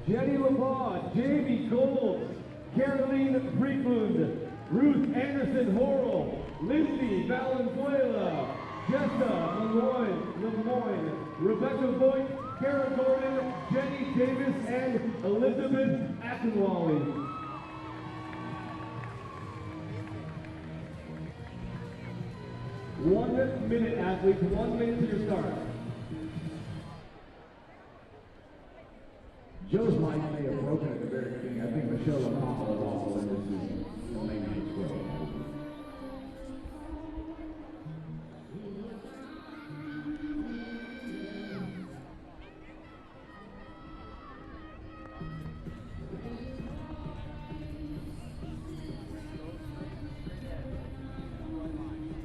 Jenny LaPaw, Jamie Gold, Caroline Friedlund, Ruth Anderson Horrell, Lindsay Valenzuela, Jessa Lemoyne, Rebecca Voigt, Karen Gordon, Jenny Davis, and Elizabeth Akinwale. One minute, athletes, 1 minute to your start. Joe's mic may have broken at the very beginning. I think Michelle LaPaw was also in this season. Maybe it's broken.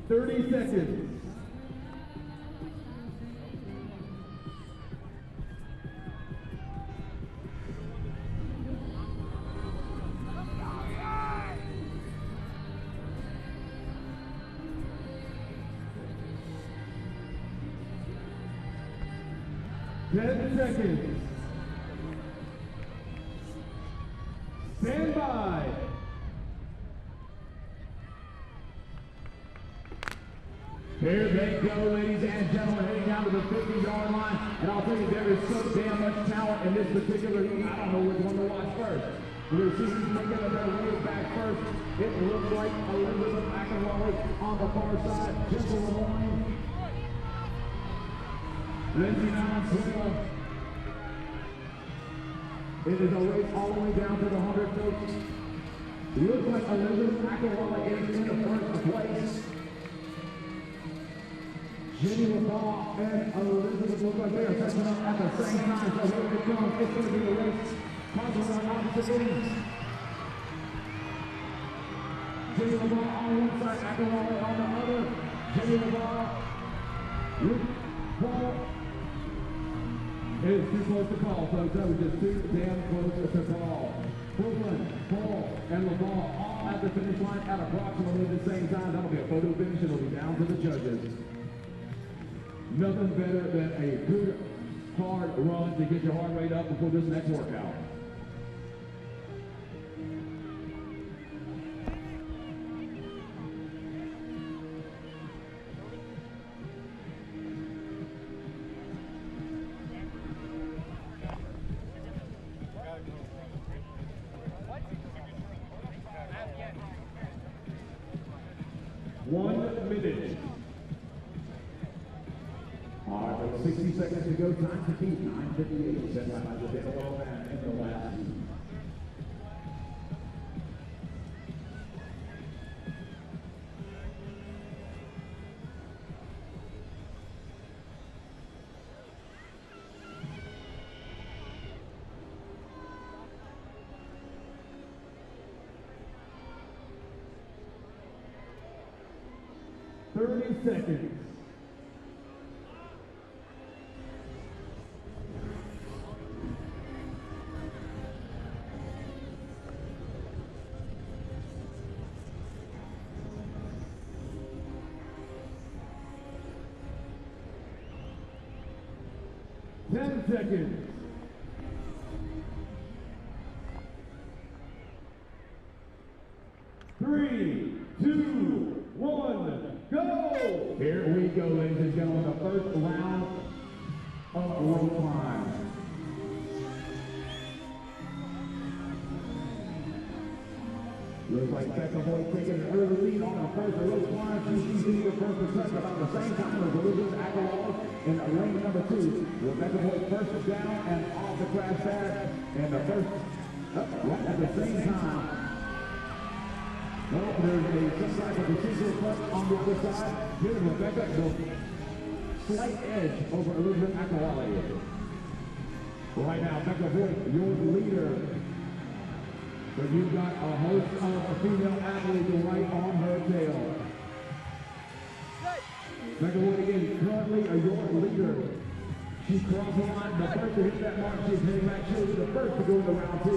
30 seconds. Ten seconds. Stand by. Here they go, ladies and gentlemen, heading down to the 50-yard line. And I'll tell you, there is so damn much talent in this particular game. I don't know which one to watch first. We'll see who's making their way back first. It looks like Elizabeth Akinwale on the far side. Jessica Lemoyne. Lindsay Valenzuela. It is a race all the way down to the 100, folks. Looks like Elizabeth Akinwale is in the first place. Jenny LaPaw and Elizabeth look like they are catching up at the same time. So here it comes. It's going to be a race. Possibly on opposite ends. Jenny LaPaw on one side, Akinwale on the other. Jenny LaPaw. Paul. It is too close to call, folks. That was just too damn close to call. Brooklyn, Paul, and LaPaw all at the finish line at approximately the same time. That'll be a photo finish. It'll be down to the judges. Nothing better than a good, hard run to get your heart rate up before this next workout. One minute. All right, with 60 seconds to go, time to beat 9:58. Set by the Dale man in the last. 30 seconds. Ten seconds. 3, 2, 1, go! Here we go, ladies and gentlemen, the first round of rope climb. Looks like Becca Boyd taking an early lead on the first rope climb. She's the first to touch about the same time as Elizabeth Akinwale in lane number 2. Rebecca Boyd first down and off the crash pad. And the first right at the same time. Well, there's some type of procedural cut on the other side. Here's Rebecca, the slight edge over Elizabeth Akinwale. Right now, Becca Boyd, your leader. So you've got a host of a female athlete right on her tail. Becca Boyd again, currently your leader. She crossed the line, the first to hit that mark. She's heading back. She'll be the first to go into round 2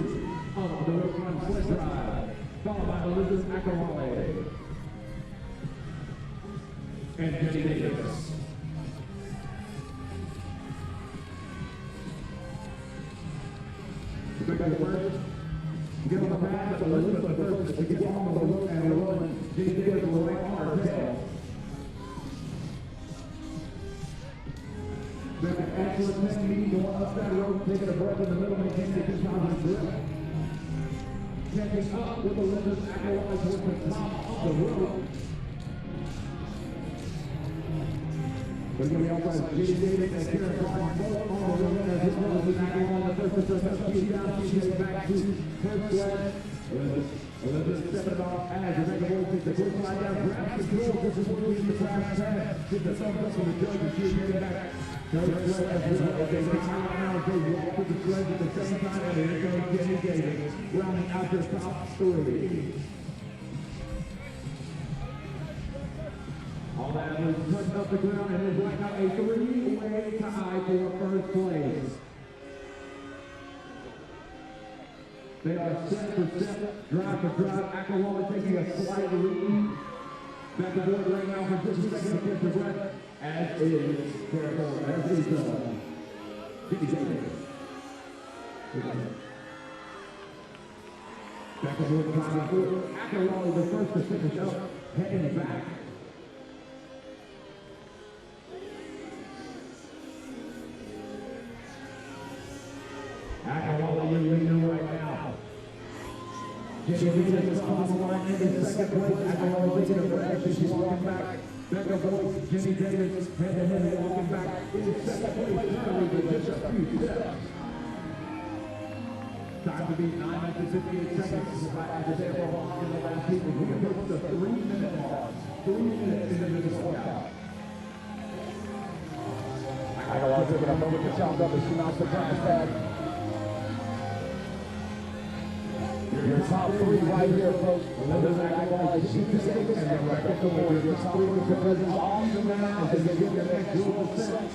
of the Rope-Sled drive. Followed by Elizabeth Akinwale and Jenny Davis. Rebecca first. Get on the mat, Elizabeth the first to get on the rope and rolling. Jenny Davis will lay on her tail. Been an excellent technique going up that rope, taking a breath in the middle, maintaining a good time grip. Catching up with Elizabeth Aguilar towards the top of the rope. We're going to be outside Jenny Davis and Karen Clark both on the rope as well as Aguilar the first to touch. She's down, she's getting back to her sled. Elizabeth stepping off as Rebecca Boyd takes the quick slide down, grabs control. This is what we need the crash pad. Get the thumbs up from the judge and she's getting back. Her sled as well. They take time out, they walk with the sled at the same time, and here goes Jenny Davis, rounding out the top three. All that was touching up the ground, and it's right now a three-way tie for first place. They are step for step, drive for drive. Aguilar taking a slight lead. Back and forth right now for just a second to catch your breath. As is Jenny Davis. Back and forth, drive and forth. Aguilar the first to finish up, heading back. Aguilar, you're leading right now. Jenny Davis across the line into second place. Aguilar taking a breath as she's walking back. Becca Boyd, Jenny Davis, head to head, walking back in second place, currently with just a few steps. Time to beat 9 minutes and 58 seconds. As they were walking the last people, we approach the 3-minute mark. 3 minutes into this workout. Aguilar taking a moment to chop up as she mounts the crash pad. Your top three right here, folks. Elizabeth Aguilar, Jenny Davis, and Rebecca Boyd. Your top three represents all the now as they get their next dual set.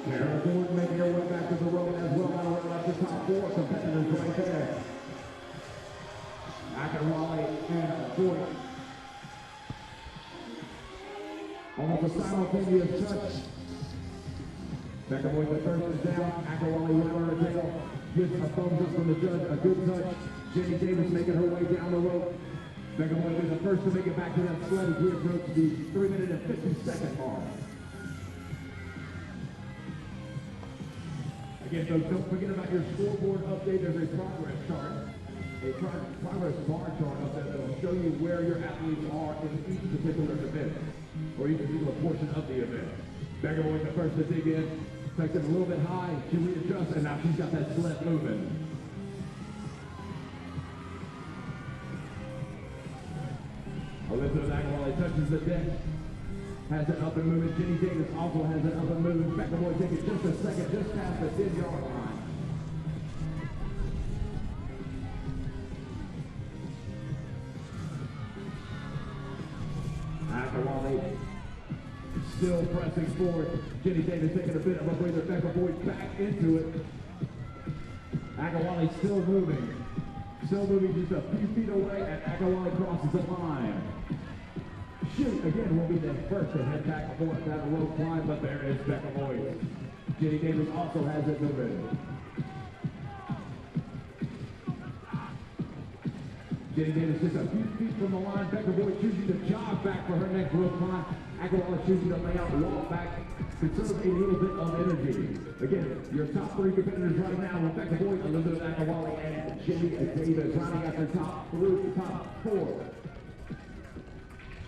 Karen Gordon making her way back to the road as well. Now we're at the top four competitors right there. Aguilar and Boyd. Almost a simultaneous touch. Becca Boyd, the first is down. Aguilar right on her tail. Gets a thumbs up from the judge. A good touch. Jenny Davis making her way down the rope. Becca Boyd is the first to make it back to that sled as we approach the 3-minute and 50-second mark. Again, folks, don't forget about your scoreboard update. There's a progress chart. A progress bar chart up there that will show you where your athletes are in each particular event, or each particular portion of the event. Becca Boyd, the first to dig in. Takes it a little bit high, she readjusts, and now she's got that sled moving. Elizabeth Aguilar touches the deck, has it up and moving. Jenny Davis also has it up and moving. Becca Boyd takes it just a second, just past the 10-yard line. Aguilar still pressing forward. Jenny Davis taking a bit of a breather. Becca Boyd back into it. Aguilar still moving. Still moving just a few feet away, and Aguilar crosses the line. Shoot, again, will be the first to head back for that rope climb, but there is Becca Boyd. Jenny Davis also has it moving. Jenny Davis just a few feet from the line. Becca Boyd choosing to jog back for her next rope climb. Aguilar choosing to lay out, walk back, conserve a little bit of energy. Again, your top three competitors right now, Rebecca Boyd, Elizabeth Aguilar, and Jenny Davis. Rounding out the top four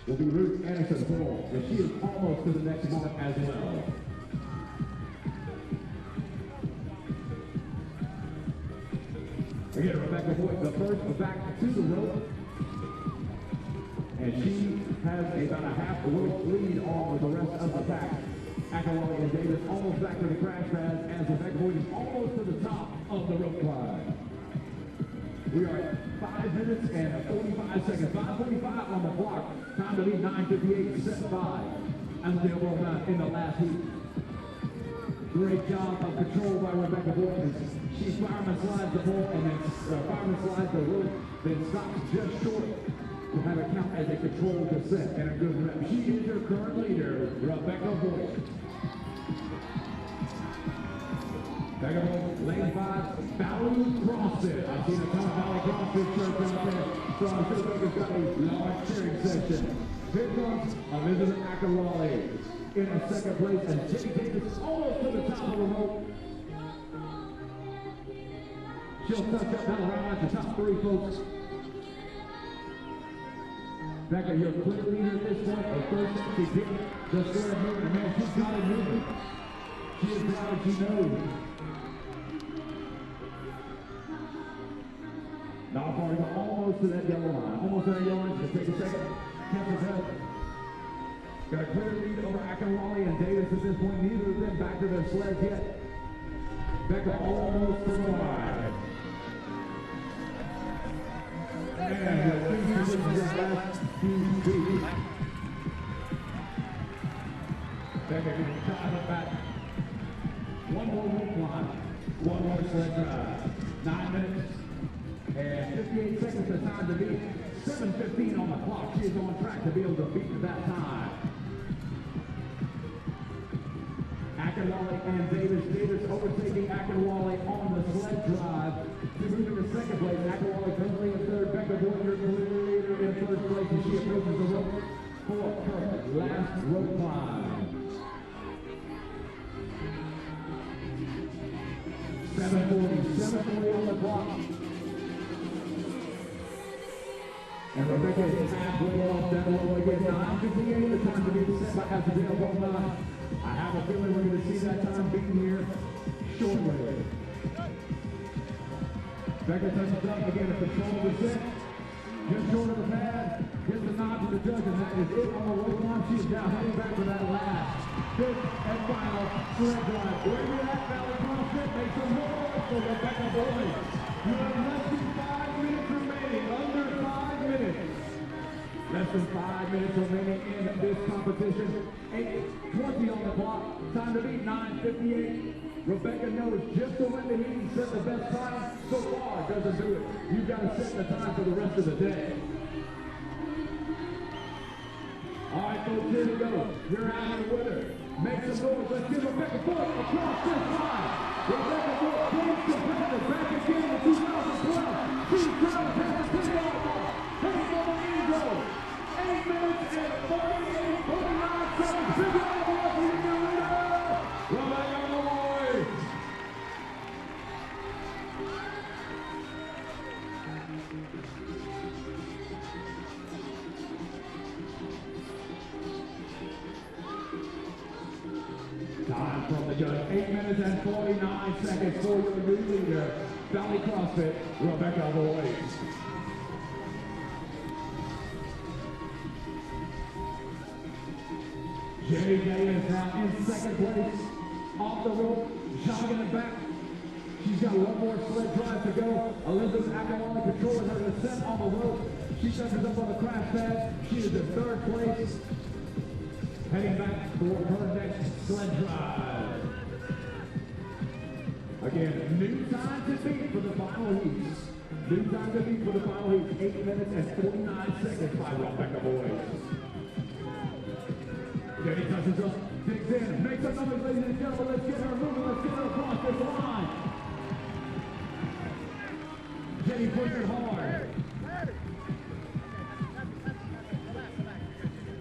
will be Ruth Anderson-Paul, and she is almost to the next mark as well. Again, Rebecca Boyd, the first back to the rope. And she has about a half rope lead on the rest of the pack. Aguilar and Davis almost back to the crash pad as Rebecca Boyd is almost to the top of the rope climb. We are at 5 minutes and 45 seconds. 5:45 on the clock. Time to beat 9:58, set 5. As the overall time in the last heat. Great job of control by Rebecca Boyd. She fireman slides the pole and then fireman slides the rope, then stops just short will have it count as a controlled descent and a good rep. She is your current leader, Rebecca Boyd. Rebecca Boyd, lane 5, Valley CrossFit. I've seen a ton of Valley CrossFit shirts out there, so I'm sure Rebecca's got a large cheering section. Here comes Elizabeth Akinwale in a second place, and Jenny Davis almost to the top of the rope. She'll touch up that around at the top 3, folks. Becca, you're clear leader at this point. Of course, she did the square movement. Man, she's got it moving. She is proud, she knows. Now far, almost to that yellow line. Almost to that yellow line. She'll take a second. Catch her head. Got a clear lead over Akinwale and Davis at this point. Neither of them back to their sleds yet. Becca almost to the line. And the last few feet. Becca can drive it back. One more rope line. One more sled drive. 9 minutes and 58 seconds of time to beat. 7:15 on the clock. She is on track to be able to beat that time. Akinwale and Davis. Davis overtaking Akinwale on the sled drive to move into second place. Akinwale currently in third. Becca Boyd, your leader in first place, and she approaches the rope for her last rope climb. 7:40 on the clock. And Rebecca is halfway off that rope again. 9:58, the time to be set by Asadale Bowman. I have a feeling we're going to see that time beaten here shortly. Becca touches up again at control of the set. Just short of the pad. Gets the nod to the judge, and that is it on the rope line. She's now heading back for that last, fifth, and final sled drive. Where you're at, Valley CrossFit, make some noise for Rebecca Boyd. You have less than 5 minutes remaining, under 5 minutes. Less than 5 minutes remaining in this competition. 8:20 on the clock. Time to beat 9:58. Rebecca knows just to when the heat and set the best time. So far, doesn't do it. You've got to set the time for the rest of the day. All right, folks, here we go. You're out here with her. Make some noise. Let's give Rebecca Boyd across this line. Rebecca Boyd gains competitive back again in 2012. She's trying to pass the 10-yard ball. Heading for the end zone. 8 minutes and 49 seconds. Big round of applause for your leader, Rebecca Boyd. Time from the judge. 8 minutes and 49 seconds for your new leader, Valley CrossFit, Rebecca Boyd. Jenny Davis now in second place, off the rope, jogging it back. She's got one more sled drive to go. Elizabeth Akinwale controlling her descent on the rope. She touches up on the crash pad. She is in third place, heading back for her next sled drive. Again, new time to beat for the final heats. New time to beat for the final heats. 8 minutes and 49 seconds by Rebecca Boyd. Jenny touches up, digs in, makes some noise, ladies and gentlemen. Let's get her moving, let's get her across this line. Jenny pushing hard.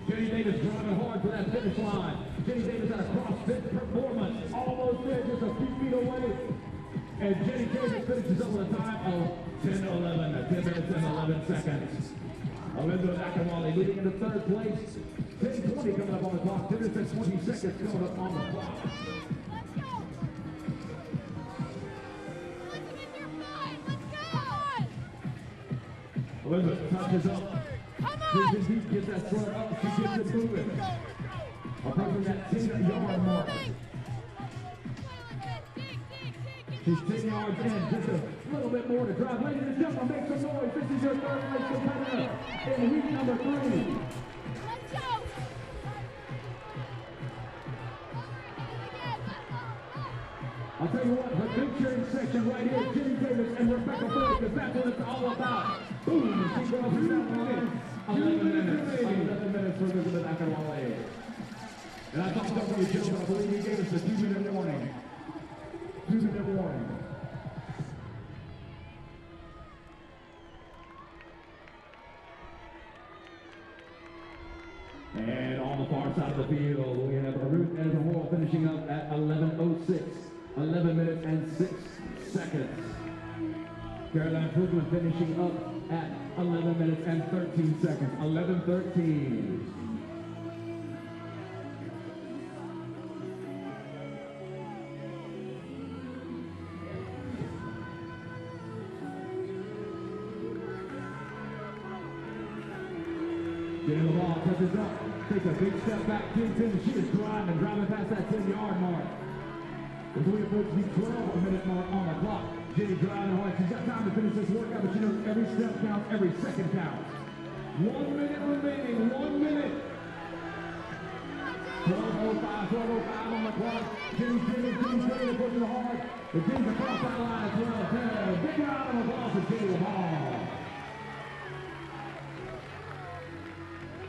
Jenny Davis driving hard for that finish line. Jenny Davis had a CrossFit performance, almost there, just a few feet away. And Jenny Davis finishes up with a time of 10:11, 10 minutes and 11 seconds. Elizabeth Akinwale leading into third place. 10:20 coming up on the clock. 10 minutes and 20 seconds coming up on the clock. Elizabeth touches up. Bridges deep, gets that sled up. She gets it moving. Approaching that 10-yard mark. She's 10 yards in, just a little bit more to drive. Ladies and gentlemen, make some noise. This is your third place competitor in week number 3. I'll tell you what, the big cheering section right here, Jenny Davis and Rebecca Boyd, because that's what it's all about. Boom, she goes down the line. 11 minutes for Elizabeth Akinwale. And I talked about you, gentlemen, I believe he gave us a 2-minute warning. 2-minute warning. And on the far side of the field, we have Ruth Ezra finishing up at 11:06. 11 minutes and 6 seconds. Caroline Krugman finishing up at 11 minutes and 13 seconds. 11:13. Jenny Lamar touches up, takes a big step back, digs in. She is driving past that 10-yard mark. As we approach the 12-minute mark on the clock, Jenny driving hard. She's got time to finish this workout, but she knows every step counts, every second counts. 1 minute remaining, 1 minute. 12:05 on the clock. Jenny's ready to push it hard. The Jenny's across that line at 12:10. Big round of applause for Jenny Lamar.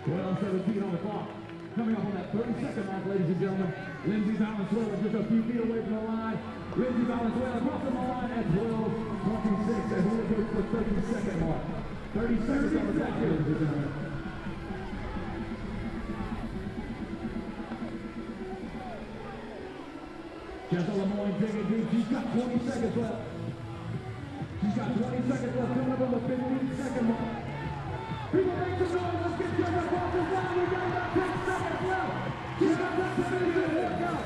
12:17 on the clock. Coming up on that 30-second mark, ladies and gentlemen. Lindsay Valenzuela just a few feet away from the line. Lindsay Valenzuela crossing the line at 12:26. And we'll go for the 30-second mark. 30 seconds on the clock, ladies and gentlemen. Jessa Lemoyne digging deep. She's got 20 seconds left. She's got 20 seconds left. Coming up on the 15-second mark. People make some noise. Let's get Jessa across the line. We got about 10 seconds left. She's got that to finish this workout.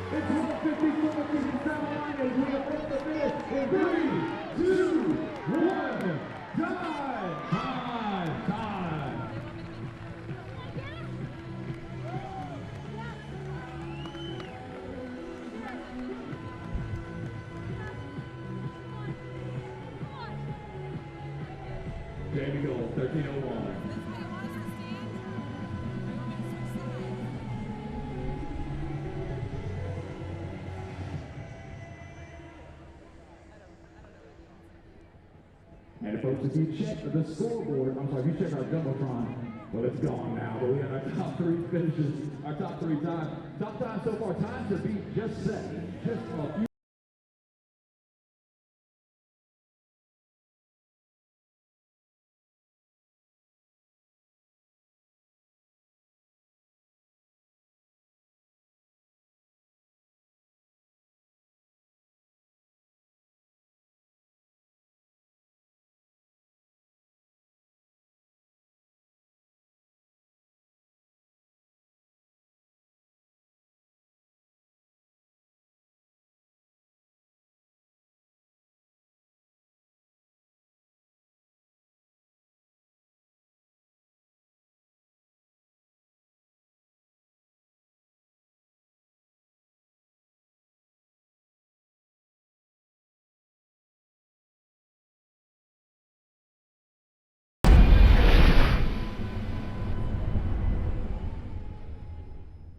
It's 12:54. She's down the line as we approach the finish. In 3, 2, 1. Time. Jamie Gold, 13:01. And folks, if you check the scoreboard, if you check our Jumbotron, well, it's gone now, but we have our top 3 finishes, our top 3 times. Top time so far, time to beat just set. Just a few